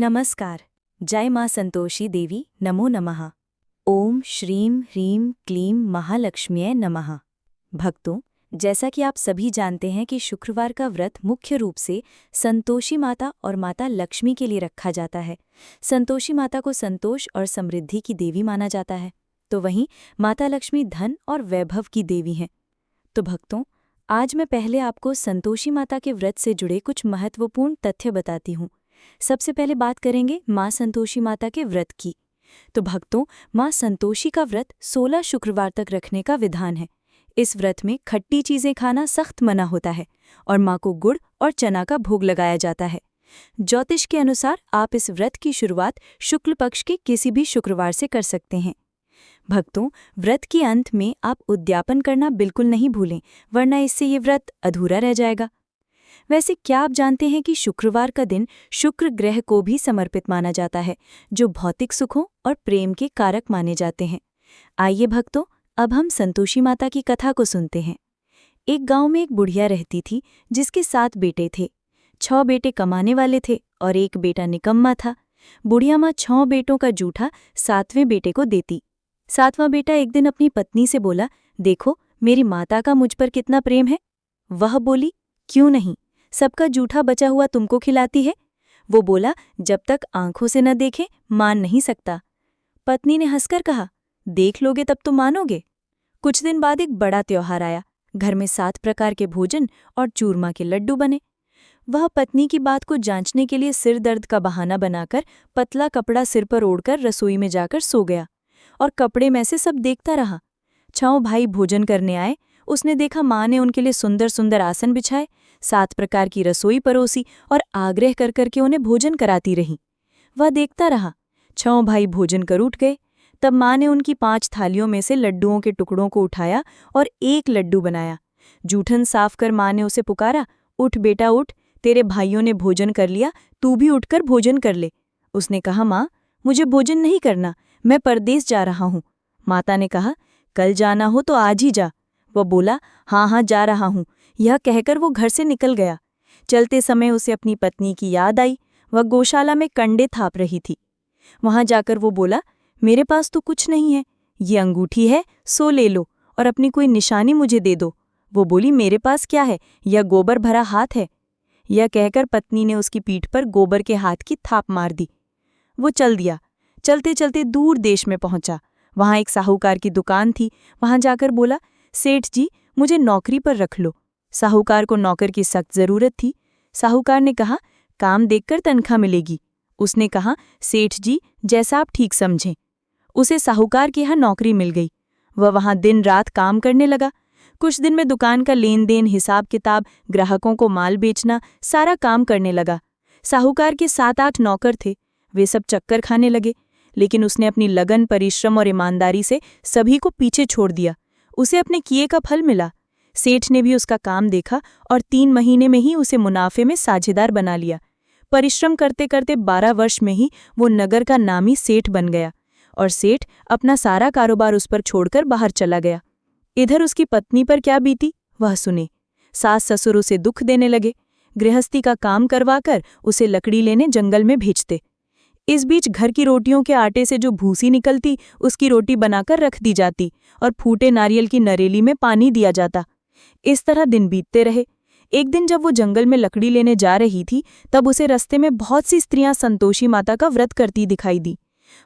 नमस्कार। जय माँ संतोषी देवी नमो नमः। ओम श्रीं ह्रीं क्लीं महालक्ष्म्यै नमः। भक्तों, जैसा कि आप सभी जानते हैं कि शुक्रवार का व्रत मुख्य रूप से संतोषी माता और माता लक्ष्मी के लिए रखा जाता है। संतोषी माता को संतोष और समृद्धि की देवी माना जाता है, तो वहीं माता लक्ष्मी धन और वैभव की देवी हैं। तो भक्तों, आज मैं पहले आपको संतोषी माता के व्रत से जुड़े कुछ महत्वपूर्ण तथ्य बताती हूँ। सबसे पहले बात करेंगे माँ संतोषी माता के व्रत की। तो भक्तों, माँ संतोषी का व्रत 16 शुक्रवार तक रखने का विधान है। इस व्रत में खट्टी चीज़ें खाना सख्त मना होता है और माँ को गुड़ और चना का भोग लगाया जाता है। ज्योतिष के अनुसार आप इस व्रत की शुरुआत शुक्ल पक्ष के किसी भी शुक्रवार से कर सकते हैं। भक्तों, व्रत के अंत में आप उद्यापन करना बिल्कुल नहीं भूलें, वरना इससे ये व्रत अधूरा रह जाएगा। वैसे क्या आप जानते हैं कि शुक्रवार का दिन शुक्र ग्रह को भी समर्पित माना जाता है, जो भौतिक सुखों और प्रेम के कारक माने जाते हैं। आइए भक्तों, अब हम संतोषी माता की कथा को सुनते हैं। एक गांव में एक बुढ़िया रहती थी, जिसके 7 बेटे थे। 6 बेटे कमाने वाले थे और एक बेटा निकम्मा था। बुढ़िया माँ 6 बेटों का जूठा 7वें बेटे को देती। 7वां बेटा एक दिन अपनी पत्नी से बोला, देखो मेरी माता का मुझ पर कितना प्रेम है। वह बोली, क्यों नहीं, सबका जूठा बचा हुआ तुमको खिलाती है। वो बोला, जब तक आंखों से न देखे मान नहीं सकता। पत्नी ने हंसकर कहा, देख लोगे तब तो मानोगे। कुछ दिन बाद एक बड़ा त्योहार आया। घर में 7 प्रकार के भोजन और चूरमा के लड्डू बने। वह पत्नी की बात को जांचने के लिए सिर दर्द का बहाना बनाकर पतला कपड़ा सिर पर ओढ़कर रसोई में जाकर सो गया और कपड़े में से सब देखता रहा। 6 भाई भोजन करने आए। उसने देखा माँ ने उनके लिए सुंदर सुंदर आसन बिछाए, 7 प्रकार की रसोई परोसी और आग्रह कर करके उन्हें भोजन कराती रही। वह देखता रहा। 6 भाई भोजन कर उठ गए। तब माँ ने उनकी 5 थालियों में से लड्डुओं के टुकड़ों को उठाया और एक लड्डू बनाया। जूठन साफ कर माँ ने उसे पुकारा, उठ बेटा उठ, तेरे भाइयों ने भोजन कर लिया, तू भी उठकर भोजन कर ले। उसने कहा, माँ मुझे भोजन नहीं करना, मैं परदेस जा रहा हूँ। माता ने कहा, कल जाना हो तो आज ही जा। वह बोला, हाँ हाँ जा रहा हूँ। यह कहकर वो घर से निकल गया। चलते समय उसे अपनी पत्नी की याद आई। वह गौशाला में कंडे थाप रही थी। वहां जाकर वो बोला, मेरे पास तो कुछ नहीं है, ये अंगूठी है, सो ले लो और अपनी कोई निशानी मुझे दे दो। वो बोली, मेरे पास क्या है, यह गोबर भरा हाथ है। यह कहकर पत्नी ने उसकी पीठ पर गोबर के हाथ की थाप मार दी। वो चल दिया। चलते चलते दूर देश में पहुंचा। वहां एक साहूकार की दुकान थी। वहां जाकर बोला, सेठ जी मुझे नौकरी पर रख लो। साहूकार को नौकर की सख्त जरूरत थी। साहूकार ने कहा, काम देखकर तनख्वाह मिलेगी। उसने कहा, सेठ जी जैसा आप ठीक समझें। उसे साहूकार के यहाँ नौकरी मिल गई। वह वहां दिन रात काम करने लगा। कुछ दिन में दुकान का लेन देन, हिसाब किताब, ग्राहकों को माल बेचना, सारा काम करने लगा। साहूकार के 7-8 नौकर थे। वे सब चक्कर खाने लगे, लेकिन उसने अपनी लगन, परिश्रम और ईमानदारी से सभी को पीछे छोड़ दिया। उसे अपने किए का फल मिला। सेठ ने भी उसका काम देखा और 3 महीने में ही उसे मुनाफे में साझेदार बना लिया। परिश्रम करते करते 12 वर्ष में ही वो नगर का नामी सेठ बन गया और सेठ अपना सारा कारोबार उस पर छोड़कर बाहर चला गया। इधर उसकी पत्नी पर क्या बीती वह सुने। सास ससुर उसे दुख देने लगे। गृहस्थी का काम करवाकर उसे लकड़ी लेने जंगल में भेजते। इस बीच घर की रोटियों के आटे से जो भूसी निकलती, उसकी रोटी बनाकर रख दी जाती और फूटे नारियल की नरेली में पानी दिया जाता। इस तरह दिन बीतते रहे। एक दिन जब वो जंगल में लकड़ी लेने जा रही थी, तब उसे रास्ते में बहुत सी स्त्रियां संतोषी माता का व्रत करती दिखाई दी।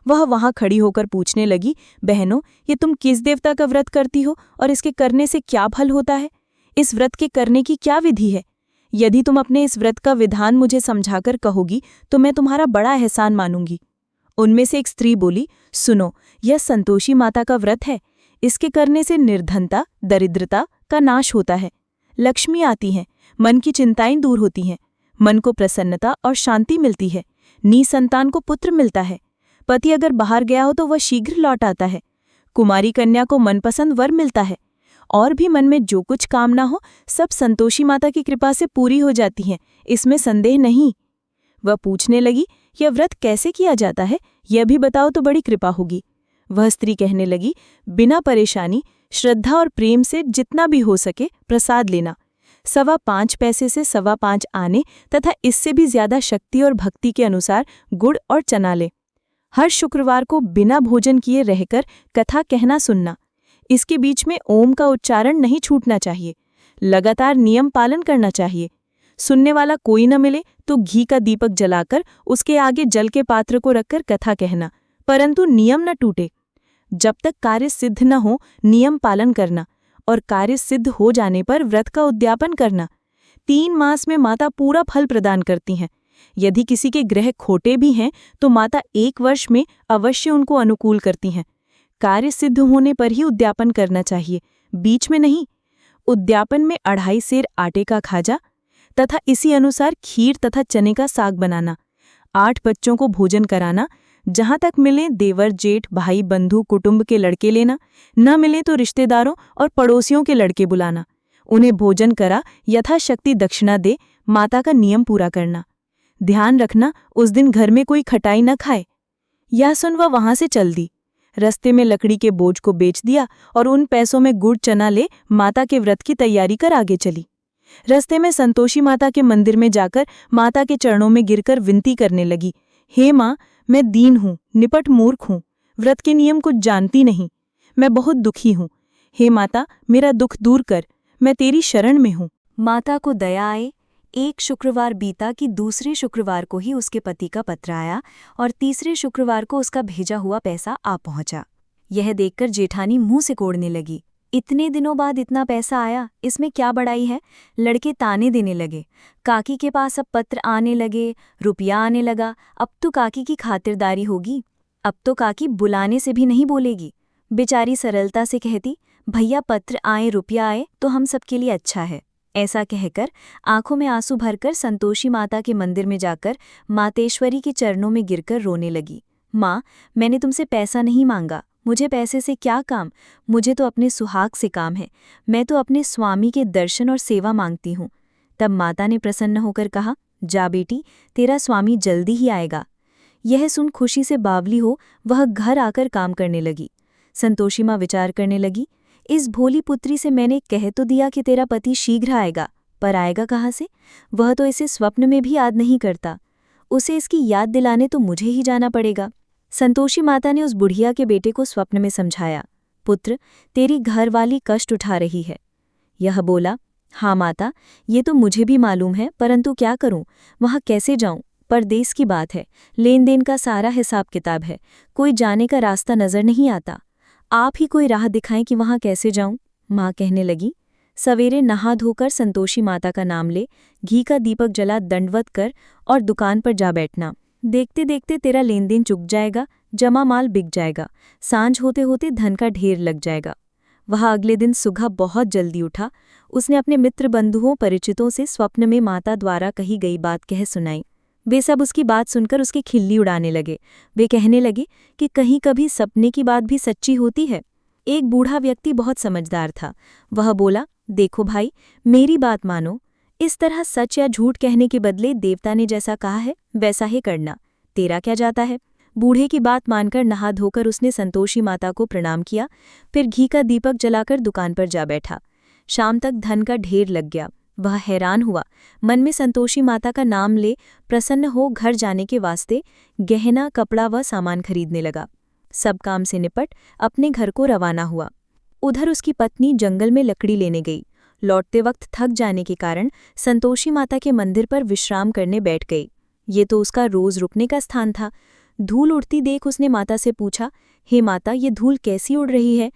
वह वहां खड़ी होकर पूछने लगी, बहनों ये तुम किस देवता का व्रत करती हो और इसके करने से क्या फल होता है? इस व्रत के करने की क्या विधि है? यदि तुम अपने इस व्रत का विधान मुझे समझाकर कहोगी तो मैं तुम्हारा बड़ा एहसान मानूंगी। उनमें से एक स्त्री बोली, सुनो, यह संतोषी माता का व्रत है। इसके करने से निर्धनता, दरिद्रता का नाश होता है। लक्ष्मी आती हैं, मन की चिंताएं दूर होती हैं, मन को प्रसन्नता और शांति मिलती है। निसंतान को पुत्र मिलता है। पति अगर बाहर गया हो तो वह शीघ्र लौट आता है। कुमारी कन्या को मनपसंद वर मिलता है और भी मन में जो कुछ कामना हो सब संतोषी माता की कृपा से पूरी हो जाती हैं, इसमें संदेह नहीं। वह पूछने लगी, यह व्रत कैसे किया जाता है, यह भी बताओ तो बड़ी कृपा होगी। वह स्त्री कहने लगी, बिना परेशानी, श्रद्धा और प्रेम से जितना भी हो सके प्रसाद लेना। 5.25 पैसे से 5.25 आने तथा इससे भी ज्यादा शक्ति और भक्ति के अनुसार गुड़ और चना ले। हर शुक्रवार को बिना भोजन किए रहकर कथा कहना सुनना। इसके बीच में ओम का उच्चारण नहीं छूटना चाहिए। लगातार नियम पालन करना चाहिए। सुनने वाला कोई न मिले तो घी का दीपक जलाकर उसके आगे जल के पात्र को रखकर कथा कहना, परंतु नियम न टूटे। जब तक कार्य सिद्ध न हो नियम पालन करना और कार्य सिद्ध हो जाने पर व्रत का उद्यापन करना। 3 मास में माता पूरा फल प्रदान करती हैं। यदि किसी के ग्रह खोटे भी हैं तो माता 1 वर्ष में अवश्य उनको अनुकूल करती हैं। कार्य सिद्ध होने पर ही उद्यापन करना चाहिए, बीच में नहीं। उद्यापन में 2.5 सेर आटे का खाजा तथा इसी अनुसार खीर तथा चने का साग बनाना। 8 बच्चों को भोजन कराना। जहां तक मिले देवर जेठ भाई बंधु कुटुंब के लड़के लेना, न मिले तो रिश्तेदारों और पड़ोसियों के लड़के बुलाना। उन्हें भोजन करा यथाशक्ति दक्षिणा दे माता का नियम पूरा करना। ध्यान रखना उस दिन घर में कोई खटाई न खाए। यह सुन वह वहां से चल दी। रस्ते में लकड़ी के बोझ को बेच दिया और उन पैसों में गुड़ चना ले माता के व्रत की तैयारी कर आगे चली। रस्ते में संतोषी माता के मंदिर में जाकर माता के चरणों में गिरकर विनती करने लगी, हे माँ, मैं दीन हूँ, निपट मूर्ख हूँ, व्रत के नियम कुछ जानती नहीं, मैं बहुत दुखी हूँ। हे माता, मेरा दुख दूर कर, मैं तेरी शरण में हूँ। माता को दया आए। एक शुक्रवार बीता कि दूसरे शुक्रवार को ही उसके पति का पत्र आया और तीसरे शुक्रवार को उसका भेजा हुआ पैसा आ पहुंचा। यह देखकर जेठानी मुंह से कोड़ने लगी। इतने दिनों बाद इतना पैसा आया, इसमें क्या बड़ाई है। लड़के ताने देने लगे। काकी के पास अब पत्र आने लगे, रुपया आने लगा, अब तो काकी की खातिरदारी होगी। अब तो काकी बुलाने से भी नहीं बोलेगी। बेचारी सरलता से कहती, भैया पत्र आए रुपया आए तो हम सबके लिए अच्छा है। ऐसा कहकर आंखों में आंसू भरकर संतोषी माता के मंदिर में जाकर मातेश्वरी के चरणों में गिरकर रोने लगी। माँ, मैंने तुमसे पैसा नहीं मांगा, मुझे पैसे से क्या काम, मुझे तो अपने सुहाग से काम है। मैं तो अपने स्वामी के दर्शन और सेवा मांगती हूँ। तब माता ने प्रसन्न होकर कहा, जा बेटी, तेरा स्वामी जल्दी ही आएगा। यह सुन खुशी से बावली हो वह घर आकर काम करने लगी। संतोषी माँ विचार करने लगी, इस भोली पुत्री से मैंने कह तो दिया कि तेरा पति शीघ्र आएगा, पर आएगा कहाँ से? वह तो इसे स्वप्न में भी याद नहीं करता। उसे इसकी याद दिलाने तो मुझे ही जाना पड़ेगा। संतोषी माता ने उस बुढ़िया के बेटे को स्वप्न में समझाया, पुत्र, तेरी घरवाली कष्ट उठा रही है। यह बोला, हाँ माता, ये तो मुझे भी मालूम है, परंतु क्या करूं, वहां कैसे जाऊं? परदेश की बात है, लेन देन का सारा हिसाब किताब है, कोई जाने का रास्ता नजर नहीं आता। आप ही कोई राह दिखाएं कि वहां कैसे जाऊं? माँ कहने लगी। सवेरे नहा धोकर संतोषी माता का नाम ले, घी का दीपक जला दंडवत कर और दुकान पर जा बैठना। देखते देखते तेरा लेन देन चुक जाएगा, जमा माल बिक जाएगा, सांझ होते होते धन का ढेर लग जाएगा। वह अगले दिन सुबह बहुत जल्दी उठा। उसने अपने मित्र बंधुओं परिचितों से स्वप्न में माता द्वारा कही गई बात कह सुनाई। वे सब उसकी बात सुनकर उसकी खिल्ली उड़ाने लगे। वे कहने लगे कि कहीं कभी सपने की बात भी सच्ची होती है। एक बूढ़ा व्यक्ति बहुत समझदार था। वह बोला, देखो भाई, मेरी बात मानो, इस तरह सच या झूठ कहने के बदले देवता ने जैसा कहा है वैसा ही करना, तेरा क्या जाता है। बूढ़े की बात मानकर नहा धोकर उसने संतोषी माता को प्रणाम किया, फिर घी का दीपक जलाकर दुकान पर जा बैठा। शाम तक धन का ढेर लग गया। वह हैरान हुआ, मन में संतोषी माता का नाम ले प्रसन्न हो घर जाने के वास्ते गहना कपड़ा व सामान खरीदने लगा। सब काम से निपट अपने घर को रवाना हुआ। उधर उसकी पत्नी जंगल में लकड़ी लेने गई। लौटते वक्त थक जाने के कारण संतोषी माता के मंदिर पर विश्राम करने बैठ गई। ये तो उसका रोज रुकने का स्थान था। धूल उड़ती देख उसने माता से पूछा, हे माता, ये धूल कैसी उड़ रही है?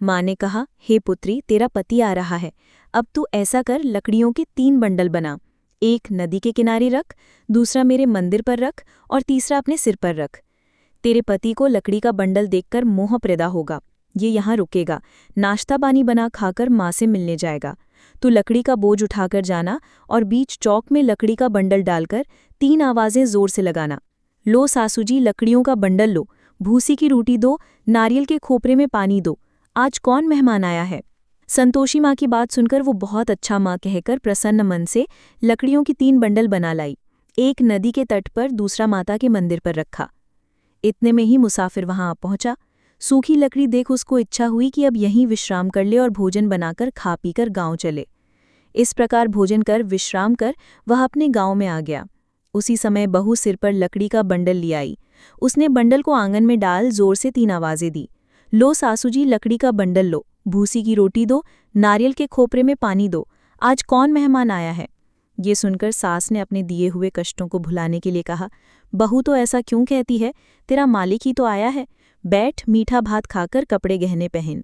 माँ ने कहा, हे पुत्री, तेरा पति आ रहा है। अब तू ऐसा कर, लकड़ियों के 3 बंडल बना, एक नदी के किनारे रख, दूसरा मेरे मंदिर पर रख और तीसरा अपने सिर पर रख। तेरे पति को लकड़ी का बंडल देखकर मोह पैदा होगा। ये यहाँ रुकेगा, नाश्ता पानी बना खाकर माँ से मिलने जाएगा। तू लकड़ी का बोझ उठाकर जाना और बीच चौक में लकड़ी का बंडल डालकर 3 आवाजें जोर से लगाना, लो सासू जी, लकड़ियों का बंडल लो, भूसी की रोटी दो, नारियल के खोपरे में पानी दो, आज कौन मेहमान आया है। संतोषी माँ की बात सुनकर वो बहुत अच्छा माँ कहकर प्रसन्न मन से लकड़ियों की 3 बंडल बना लाई। एक नदी के तट पर, दूसरा माता के मंदिर पर रखा। इतने में ही मुसाफिर वहां आ पहुंचा। सूखी लकड़ी देख उसको इच्छा हुई कि अब यहीं विश्राम कर ले और भोजन बनाकर खा पीकर गांव चले। इस प्रकार भोजन कर विश्राम कर वह अपने गांव में आ गया। उसी समय बहू सिर पर लकड़ी का बंडल ले आई। उसने बंडल को आंगन में डाल जोर से 3 आवाजें दी। लो सासू जी, लकड़ी का बंडल लो, भूसी की रोटी दो, नारियल के खोपरे में पानी दो, आज कौन मेहमान आया है। ये सुनकर सास ने अपने दिए हुए कष्टों को भुलाने के लिए कहा, बहू तो ऐसा क्यों कहती है, तेरा मालिक ही तो आया है, बैठ मीठा भात खाकर कपड़े गहने पहन।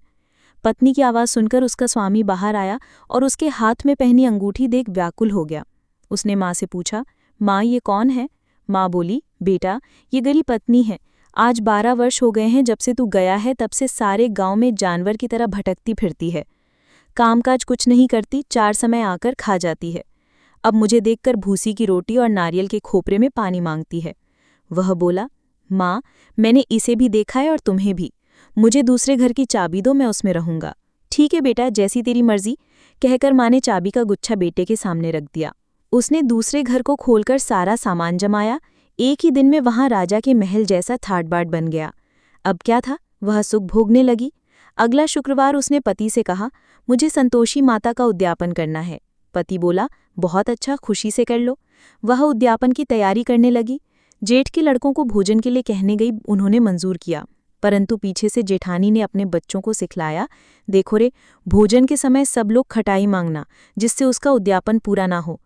पत्नी की आवाज़ सुनकर उसका स्वामी बाहर आया और उसके हाथ में पहनी अंगूठी देख व्याकुल हो गया। उसने माँ से पूछा, माँ ये कौन है। माँ बोली, बेटा ये गली पत्नी है, आज 12 वर्ष हो गए हैं जब से तू गया है, तब से सारे गांव में जानवर की तरह भटकती फिरती है, कामकाज कुछ नहीं करती, 4 समय आकर खा जाती है। अब मुझे देखकर भूसी की रोटी और नारियल के खोपरे में पानी मांगती है। वह बोला, माँ मैंने इसे भी देखा है और तुम्हें भी, मुझे दूसरे घर की चाबी दो, मैं उसमें रहूंगा। ठीक है बेटा, जैसी तेरी मर्जी, कहकर माँ ने चाबी का गुच्छा बेटे के सामने रख दिया। उसने दूसरे घर को खोलकर सारा सामान जमाया। एक ही दिन में वहां राजा के महल जैसा ठाट-बाट बन गया। अब क्या था, वह सुख भोगने लगी। अगला शुक्रवार उसने पति से कहा, मुझे संतोषी माता का उद्यापन करना है। पति बोला, बहुत अच्छा, खुशी से कर लो। वह उद्यापन की तैयारी करने लगी। जेठ के लड़कों को भोजन के लिए कहने गई, उन्होंने मंजूर किया, परंतु पीछे से जेठानी ने अपने बच्चों को सिखलाया, देखो रे, भोजन के समय सब लोग खटाई मांगना, जिससे उसका उद्यापन पूरा ना हो।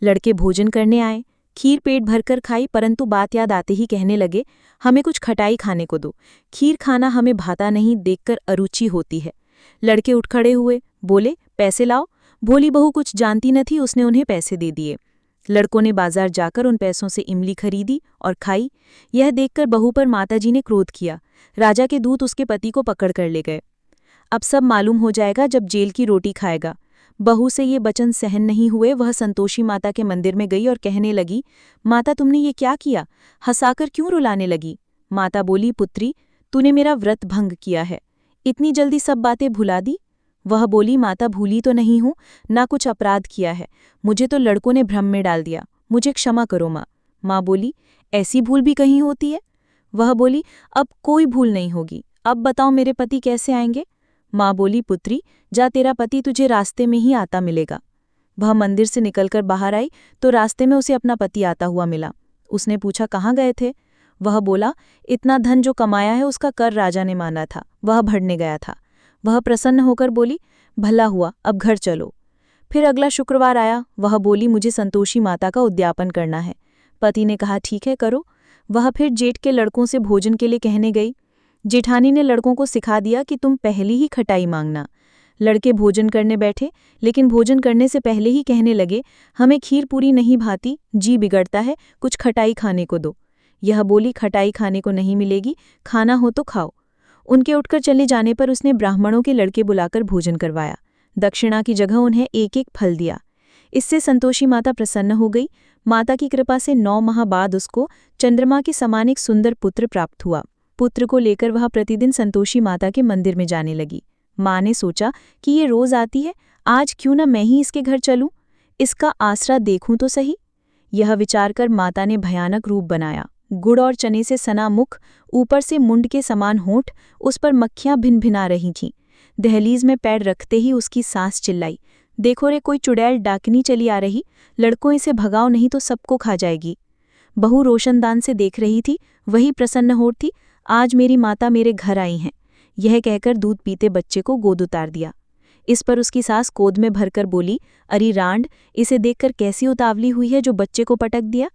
लड़के भोजन करने आए, खीर पेट भरकर खाई, परंतु बात याद आते ही कहने लगे, हमें कुछ खटाई खाने को दो, खीर खाना हमें भाता नहीं, देखकर अरुचि होती है। लड़के उठ खड़े हुए, बोले, पैसे लाओ। भोली बहू कुछ जानती न थी, उसने उन्हें पैसे दे दिए। लड़कों ने बाजार जाकर उन पैसों से इमली खरीदी और खाई। यह देखकर बहू पर माताजी ने क्रोध किया। राजा के दूत उसके पति को पकड़ कर ले गए। अब सब मालूम हो जाएगा जब जेल की रोटी खाएगा। बहू से ये वचन सहन नहीं हुए, वह संतोषी माता के मंदिर में गई और कहने लगी, माता तुमने ये क्या किया, हंसाकर क्यों रुलाने लगी। माता बोली, पुत्री तूने मेरा व्रत भंग किया है, इतनी जल्दी सब बातें भुला दी। वह बोली, माता भूली तो नहीं हूँ, ना कुछ अपराध किया है, मुझे तो लड़कों ने भ्रम में डाल दिया, मुझे क्षमा करो माँ। माँ बोली, ऐसी भूल भी कहीं होती है। वह बोली, अब कोई भूल नहीं होगी, अब बताओ मेरे पति कैसे आएंगे। माँ बोली, पुत्री जा, तेरा पति तुझे रास्ते में ही आता मिलेगा। वह मंदिर से निकलकर बाहर आई तो रास्ते में उसे अपना पति आता हुआ मिला। उसने पूछा, कहाँ गए थे। वह बोला, इतना धन जो कमाया है उसका कर राजा ने माना था, वह भरने गया था। वह प्रसन्न होकर बोली, भला हुआ, अब घर चलो। फिर अगला शुक्रवार आया। वह बोली, मुझे संतोषी माता का उद्यापन करना है। पति ने कहा, ठीक है करो। वह फिर जेठ के लड़कों से भोजन के लिए कहने गई। जेठानी ने लड़कों को सिखा दिया कि तुम पहली ही खटाई मांगना। लड़के भोजन करने बैठे, लेकिन भोजन करने से पहले ही कहने लगे, हमें खीर पूरी नहीं भाती, जी बिगड़ता है, कुछ खटाई खाने को दो। यह बोली, खटाई खाने को नहीं मिलेगी, खाना हो तो खाओ। उनके उठकर चले जाने पर उसने ब्राह्मणों के लड़के बुलाकर भोजन करवाया। दक्षिणा की जगह उन्हें एक एक फल दिया। इससे संतोषी माता प्रसन्न हो गई। माता की कृपा से 9 माह बाद उसको चंद्रमा के समान एक सुंदर पुत्र प्राप्त हुआ। पुत्र को लेकर वह प्रतिदिन संतोषी माता के मंदिर में जाने लगी। माँ ने सोचा कि ये रोज आती है, आज क्यों न मैं ही इसके घर चलूं, इसका आसरा देखूं तो सही। यह विचार कर माता ने भयानक रूप बनाया। गुड़ और चने से सना मुख, ऊपर से मुंड के समान होंठ, उस पर मक्खियां भिन-भिना रही थीं। दहलीज में पैर रखते ही उसकी सांस चिल्लाई, देखो रे, कोई चुड़ैल डाकनी चली आ रही, लड़कों इसे भगाओ नहीं तो सबको खा जाएगी। बहू रोशनदान से देख रही थी, वही प्रसन्न हो थी, आज मेरी माता मेरे घर आई हैं। यह कहकर दूध पीते बच्चे को गोद उतार दिया। इस पर उसकी सास गोद में भरकर बोली, अरे रांड, इसे देखकर कैसी उतावली हुई है जो बच्चे को पटक दिया।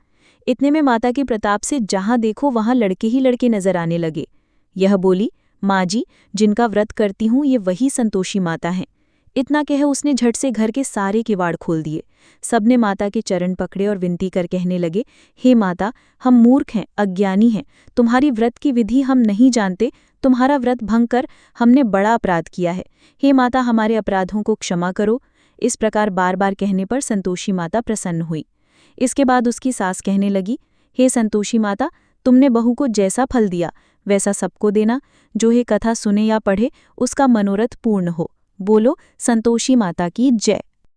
इतने में माता के प्रताप से जहां देखो वहां लड़के ही लड़के नजर आने लगे। यह बोली, माँ जी, जिनका व्रत करती हूँ ये वही संतोषी माता हैं। इतना कह उसने झट से घर के सारे किवाड़ खोल दिए। सबने माता के चरण पकड़े और विनती कर कहने लगे, हे माता, हम मूर्ख हैं, अज्ञानी हैं, तुम्हारी व्रत की विधि हम नहीं जानते, तुम्हारा व्रत भंग कर हमने बड़ा अपराध किया है। हे माता, हमारे अपराधों को क्षमा करो। इस प्रकार बार बार कहने पर संतोषी माता प्रसन्न हुई। इसके बाद उसकी सास कहने लगी, हे संतोषी माता, तुमने बहू को जैसा फल दिया वैसा सबको देना। जो ये कथा सुने या पढ़े उसका मनोरथ पूर्ण हो। बोलो संतोषी माता की जय।